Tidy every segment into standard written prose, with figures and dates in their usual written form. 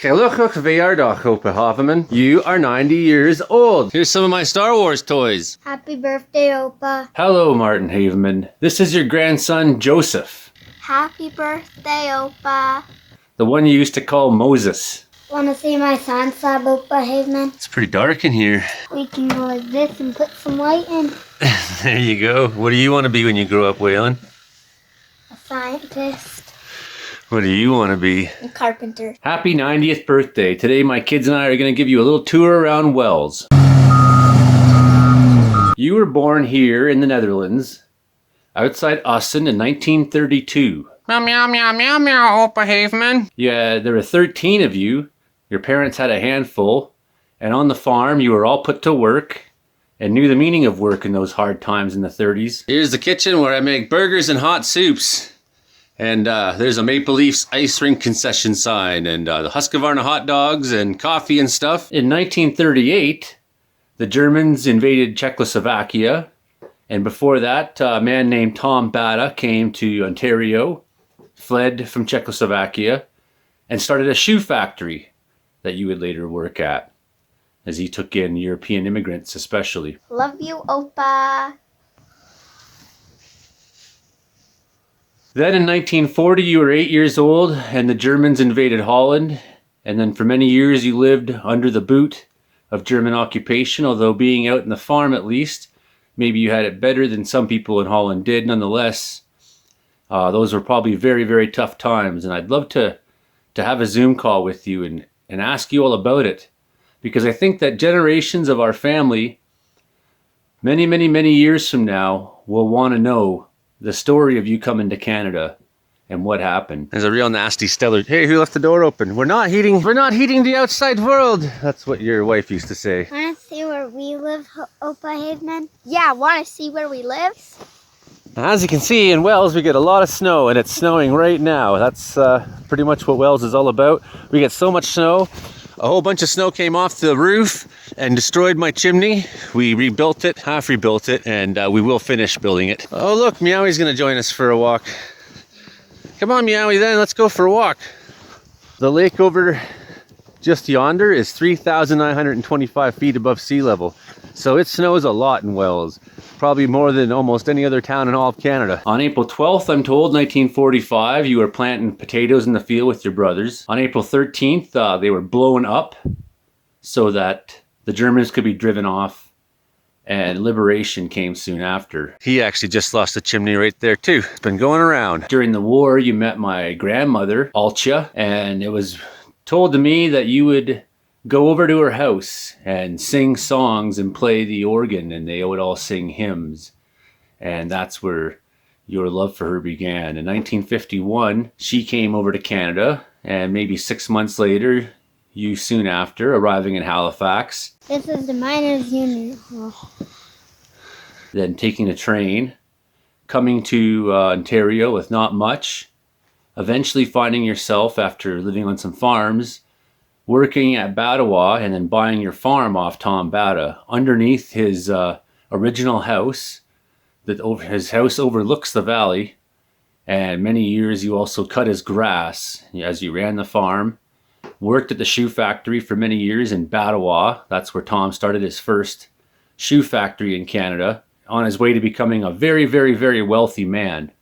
Gelukkig verjaardag, Opa Haveman. You are 90 years old. Here's some of my Star Wars toys. Happy birthday, Opa. Hello, Marten Haveman. This is your grandson, Joseph. Happy birthday, Opa. The one you used to call Moses. Wanna see my sand slab, Opa Haveman? It's pretty dark in here. We can go like this and put some light in. There you go. What do you want to be when you grow up, Waylon? A scientist. What do you want to be? A carpenter. Happy 90th birthday. Today my kids and I are going to give you a little tour around Wells. You were born here in the Netherlands, outside Assen in 1932. Meow, meow, meow, meow, meow, Opa Haveman. Yeah, there were 13 of you. Your parents had a handful. And on the farm, you were all put to work and knew the meaning of work in those hard times in the 30s. Here's the kitchen where I make burgers and hot soups. And there's a Maple Leafs ice rink concession sign and the Husqvarna hot dogs and coffee and stuff. In 1938, the Germans invaded Czechoslovakia. And before that, a man named Tom Bata came to Ontario, fled from Czechoslovakia, and started a shoe factory that you would later work at, as he took in European immigrants especially. Love you, Opa. Then in 1940 you were 8 years old and the Germans invaded Holland, and then for many years you lived under the boot of German occupation, although being out in the farm at least, maybe you had it better than some people in Holland did. Nonetheless, those were probably very, very tough times, and I'd love to have a Zoom call with you and ask you all about it, because I think that generations of our family, many, many, many years from now, will want to know the story of you coming to Canada and what happened. There's a real nasty stellar. Hey, who left the door open? We're not heating the outside world. That's what your wife used to say. Wanna see where we live, Opa Haveman? Yeah, wanna see where we live? As you can see, in Wells we get a lot of snow, and it's snowing right now. That's pretty much what Wells is all about. We get so much snow. A whole bunch of snow came off the roof and destroyed my chimney. We rebuilt it, half rebuilt it, and we will finish building it. Oh look, Meowy's gonna join us for a walk. Come on, Meowy, then let's go for a walk. The lake over just yonder is 3,925 feet above sea level. So it snows a lot in Wells. Probably more than almost any other town in all of Canada. On April 12th, I'm told, 1945, you were planting potatoes in the field with your brothers. On April 13th, they were blown up so that the Germans could be driven off, and liberation came soon after. He actually just lost a chimney right there too. It's been going around. During the war, you met my grandmother, Alcha, and it was told to me that you would go over to her house and sing songs and play the organ, and they would all sing hymns. And that's where your love for her began. In 1951, she came over to Canada, and maybe 6 months later, you soon after, arriving in Halifax. This is the miners' union. Then taking a train, coming to Ontario with not much, eventually finding yourself, after living on some farms, working at Batawa and then buying your farm off Tom Bata. Underneath his original house, his house overlooks the valley, and many years you also cut his grass as you ran the farm. Worked at the shoe factory for many years in Batawa. That's where Tom started his first shoe factory in Canada, on his way to becoming a very, very, very wealthy man.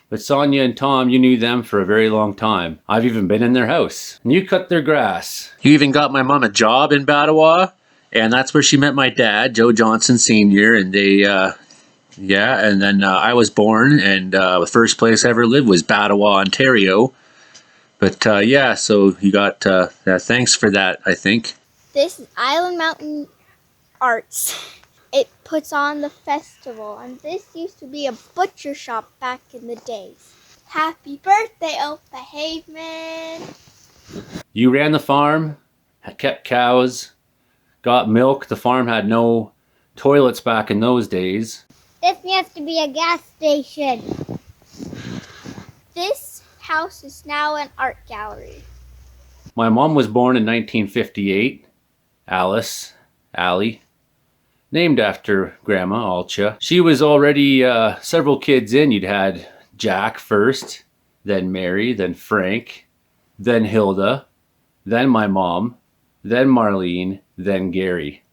But Sonia and Tom, you knew them for a very long time. I've even been in their house. And you cut their grass. You even got my mom a job in Batawa, and that's where she met my dad, Joe Johnson Sr., and they, and then I was born, and the first place I ever lived was Batawa, Ontario. But so you got, thanks for that, I think. This is Island Mountain Arts. It puts on the festival, and this used to be a butcher shop back in the days. Happy birthday, Opa Haveman! You ran the farm, kept cows, got milk. The farm had no toilets back in those days. This used to be a gas station. This house is now an art gallery. My mom was born in 1958, Allie, named after Grandma Alcha. She was already several kids in. You'd had Jack first, then Mary, then Frank, then Hilda, then my mom, then Marlene, then Gary,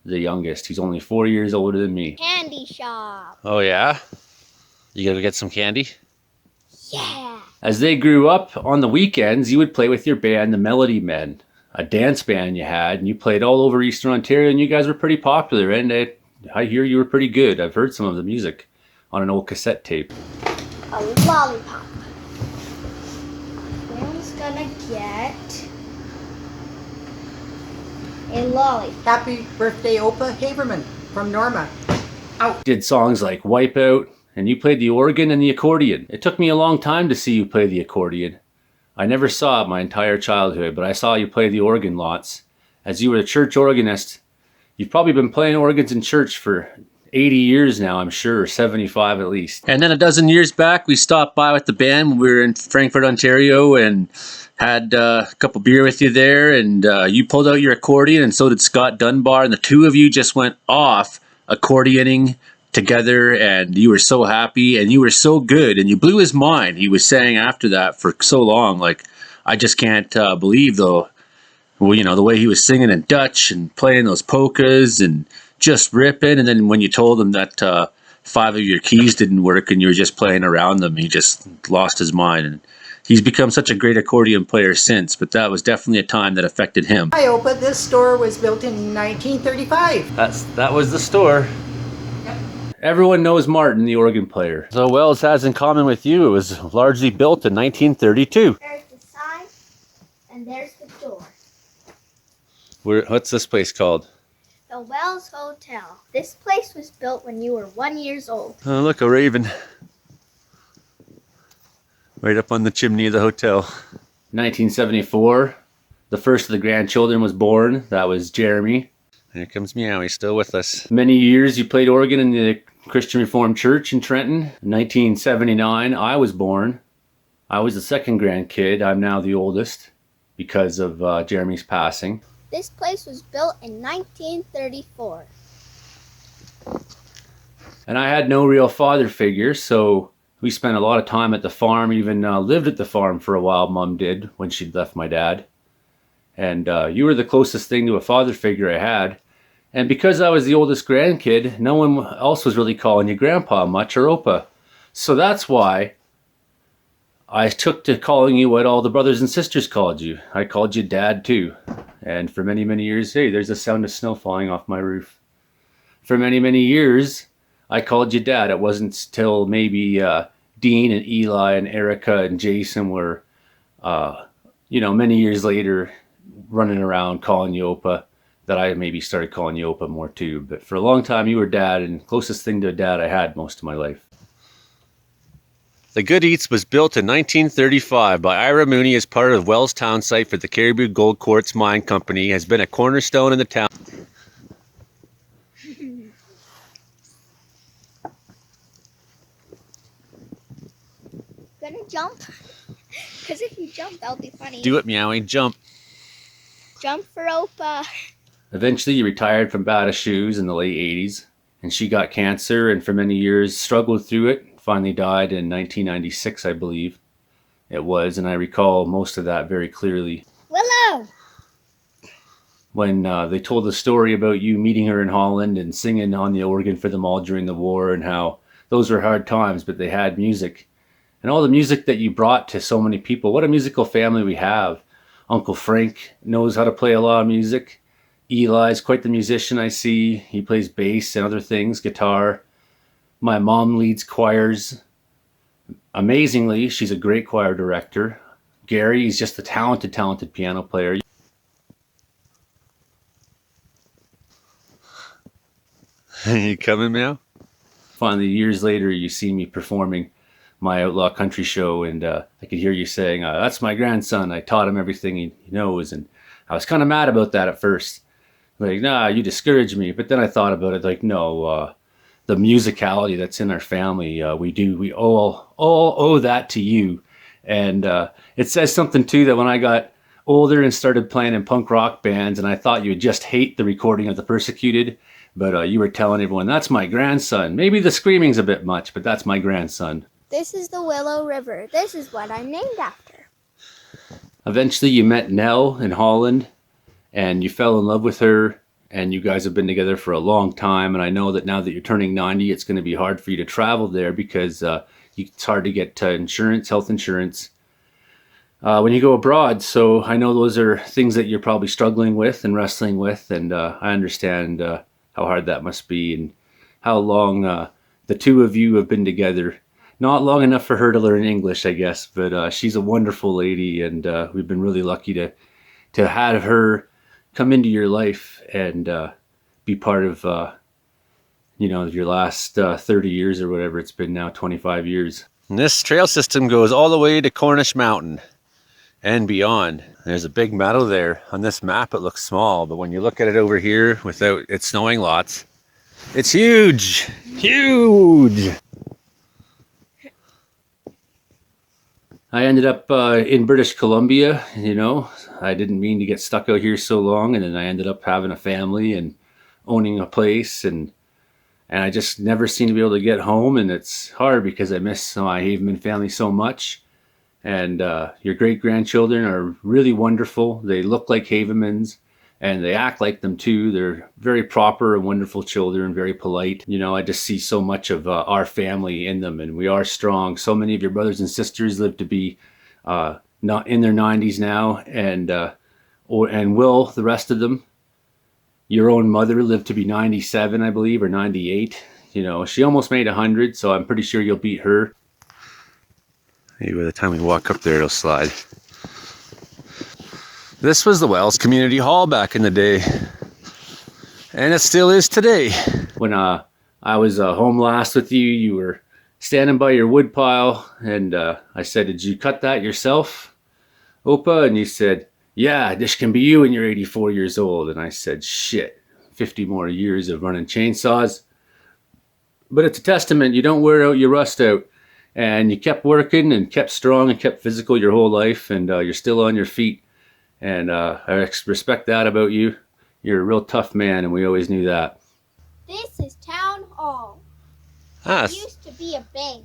the youngest. He's only 4 years older than me. Candy shop. Oh yeah? You gotta get some candy? Yeah. As they grew up, on the weekends, you would play with your band, the Melody Men, a dance band you had, and you played all over Eastern Ontario, and you guys were pretty popular, and I hear you were pretty good. I've heard some of the music on an old cassette tape. A lollipop. Will's gonna get a lollipop. Happy birthday, Opa Haverman from Norma. Did songs like Wipeout, and you played the organ and the accordion. It took me a long time to see you play the accordion. I never saw it my entire childhood, but I saw you play the organ lots. As you were a church organist, you've probably been playing organs in church for 80 years now, I'm sure, 75 at least. And then a dozen years back, we stopped by with the band when we were in Frankfurt, Ontario, and had a couple beer with you there, and you pulled out your accordion, and so did Scott Dunbar, and the two of you just went off accordioning together, and you were so happy, and you were so good, and you blew his mind. He was saying after that for so long, like, I just can't believe, though, well, you know, the way he was singing in Dutch and playing those polkas and just ripping. And then when you told him that 5 of your keys didn't work and you were just playing around them, he just lost his mind. And he's become such a great accordion player since, but that was definitely a time that affected him. Hi, Opa. This store was built in 1935. That was the store. Everyone knows Marten, the organ player. So Wells has in common with you, it was largely built in 1932. There's the sign, and there's the door. What's this place called? The Wells Hotel. This place was built when you were 1 year old. Oh, look, a raven. Right up on the chimney of the hotel. 1974, the first of the grandchildren was born. That was Jeremy. Here comes Meow, he's still with us. Many years you played organ in the Christian Reformed Church in Trenton. In 1979, I was born. I was the second grandkid. I'm now the oldest because of Jeremy's passing. This place was built in 1934. And I had no real father figure, so we spent a lot of time at the farm, even lived at the farm for a while, Mom did, when she'd left my dad. And you were the closest thing to a father figure I had. And because I was the oldest grandkid, no one else was really calling you Grandpa much or Opa. So that's why I took to calling you what all the brothers and sisters called you. I called you Dad too. And for many, many years, hey, there's the sound of snow falling off my roof. For many, many years, I called you Dad. It wasn't till maybe Dean and Eli and Erica and Jason were, many years later running around calling you Opa that I maybe started calling you Opa more too. But for a long time, you were Dad, and closest thing to a dad I had most of my life. The Good Eats was built in 1935 by Ira Mooney as part of Wells Town site for the Caribou Gold Quartz Mine Company. Has been a cornerstone in the town. Gonna jump? Because if you jump, that'll be funny. Do it, Meowing, jump. Jump for Opa. Eventually, you retired from Bata Shoes in the late 80s, and she got cancer and for many years struggled through it. Finally died in 1996, I believe it was, and I recall most of that very clearly. Willow! When they told the story about you meeting her in Holland and singing on the organ for them all during the war, and how those were hard times, but they had music. And all the music that you brought to so many people. What a musical family we have. Uncle Frank knows how to play a lot of music. Eli's quite the musician, I see. He plays bass and other things, guitar. My mom leads choirs. Amazingly, she's a great choir director. Gary, he's just a talented, talented piano player. You coming, Meow? Finally, years later, you see me performing my Outlaw Country show, and I could hear you saying, that's my grandson. I taught him everything he knows. And I was kind of mad about that at first. Like, nah, you discouraged me. But then I thought about it, like, no, the musicality that's in our family, we all owe that to you. And it says something too that when I got older and started playing in punk rock bands, and I thought you would just hate the recording of The Persecuted, but you were telling everyone, that's my grandson. Maybe the screaming's a bit much, but that's my grandson. This is the Willow River. This is what I'm named after. eventually you met Nell in Holland and you fell in love with her, and you guys have been together for a long time. And I know that now that you're turning 90, it's going to be hard for you to travel there because it's hard to get insurance, health insurance, when you go abroad. So I know those are things that you're probably struggling with and wrestling with, and I understand how hard that must be and how long the two of you have been together. Not long enough for her to learn English, I guess, but she's a wonderful lady, and we've been really lucky to have her come into your life and be part of your last 30 years or whatever it's been now, 25 years. And this trail system goes all the way to Cornish Mountain and beyond. There's a big meadow there. On this map it looks small, but when you look at it over here without it snowing lots, it's huge. Huge. I ended up in British Columbia. I didn't mean to get stuck out here so long, and then I ended up having a family and owning a place, and I just never seem to be able to get home, and it's hard because I miss my Haveman family so much. And your great-grandchildren are really wonderful. They look like Havemans, and they act like them too. They're very proper and wonderful children, very polite. I just see so much of our family in them, and we are strong. So many of your brothers and sisters live to be not in their 90s now, and Will, the rest of them. Your own mother lived to be 97, I believe, or 98. She almost made 100, so I'm pretty sure you'll beat her. Maybe by the time we walk up there, it'll slide. This was the Wells Community Hall back in the day, and it still is today. When I was home last with you, you were standing by your wood pile, and I said, "Did you cut that yourself, Opa?" And you said, "Yeah, this can be you when you're 84 years old." And I said, "Shit, 50 more years of running chainsaws." But it's a testament. You don't wear out, you rust out. And you kept working and kept strong and kept physical your whole life, and you're still on your feet. And I respect that about you. You're a real tough man, and we always knew that. This is Town Hall. It used to be a bank.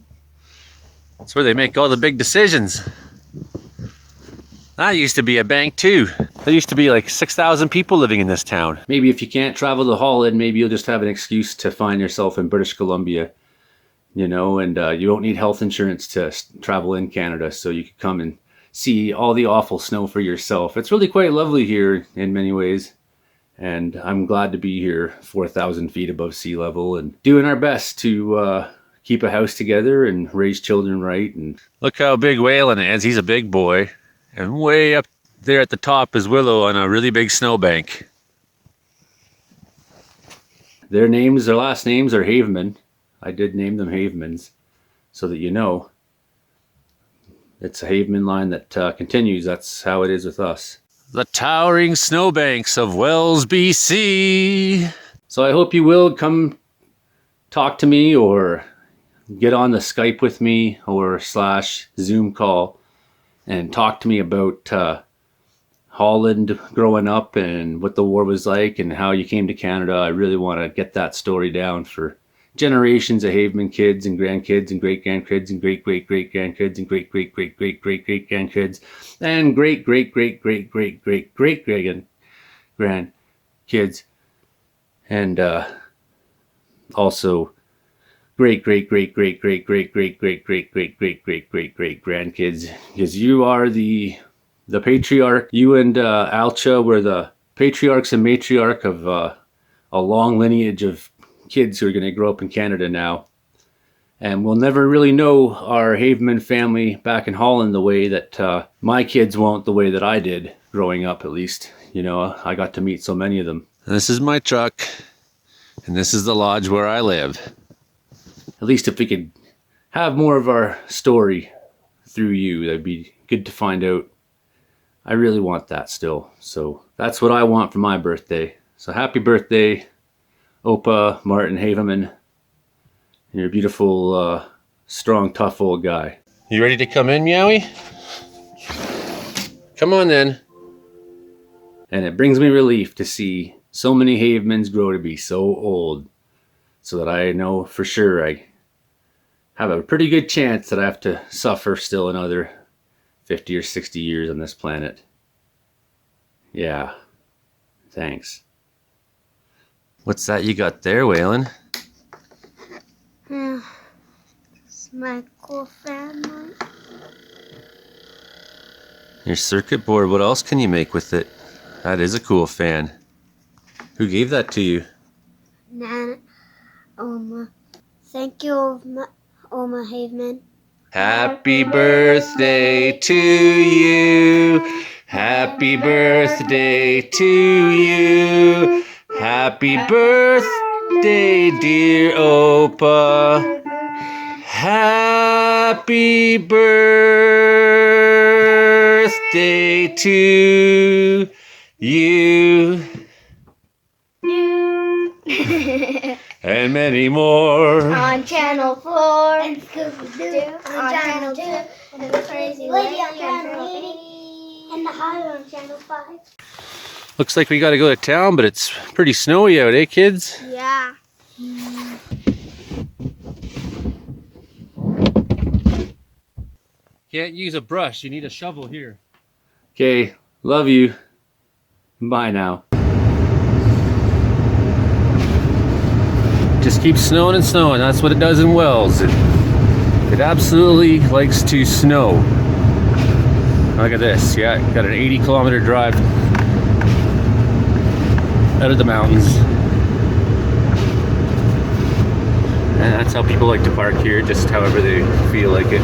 That's where they make all the big decisions. That used to be a bank too. There used to be like 6,000 people living in this town. Maybe if you can't travel to Holland, maybe you'll just have an excuse to find yourself in British Columbia. And you don't need health insurance to travel in Canada, so you can come and see all the awful snow for yourself. It's really quite lovely here in many ways, and I'm glad to be here 4,000 feet above sea level and doing our best to keep a house together and raise children right. And look how big Waylon is. He's a big boy, and way up there at the top is Willow on a really big snowbank. Their last names are Haveman. I did name them Havemans, so that you know. It's a Haveman line that continues. That's how it is with us. The towering snowbanks of Wells, BC. So I hope you will come talk to me or get on the Skype with me or / Zoom call and talk to me about Holland growing up and what the war was like and how you came to Canada. I really want to get that story down for generations of Haveman kids and grandkids and great-grandkids and great-great-great-grandkids and great-great-great-great-great-grandkids and great-great-great-great-great-great-grandkids and also great-great-great-great-great-great-great-great-great-great-great-great-great-grandkids, because you are the patriarch. You and Alcha were the patriarchs and matriarch of a long lineage of kids who are going to grow up in Canada now. And we'll never really know our Haveman family back in Holland the way that my kids won't, the way that I did growing up, at least. I got to meet so many of them. And this is my truck, and this is the lodge where I live. At least if we could have more of our story through you, that'd be good to find out. I really want that still. So that's what I want for my birthday. So happy birthday, Opa, Marten, Haveman. You're a beautiful, strong, tough old guy. You ready to come in, Meowie? Come on then. And it brings me relief to see so many Havemans grow to be so old, so that I know for sure I have a pretty good chance that I have to suffer still another 50 or 60 years on this planet. Yeah. Thanks. What's that you got there, Waylon? Yeah. It's my cool family. Your circuit board. What else can you make with it? That is a cool fan. Who gave that to you? Nana, Oma. Thank you, Oma Haveman. Happy birthday to you. Happy birthday to you. Happy birthday, dear Opa. Happy birthday to you. And many more. On Channel 4, and Scooby-Doo on Channel 2, and the Crazy Lady on Channel 80, and the Highway on Channel 5. Looks like we gotta go to town, but it's pretty snowy out, eh, kids? Yeah. Can't use a brush, you need a shovel here. Okay, love you. Bye now. Just keeps snowing and snowing. That's what it does in Wells. It absolutely likes to snow. Look at this. Yeah, got an 80-kilometer drive out of the mountains. And that's how people like to park here, just however they feel like it.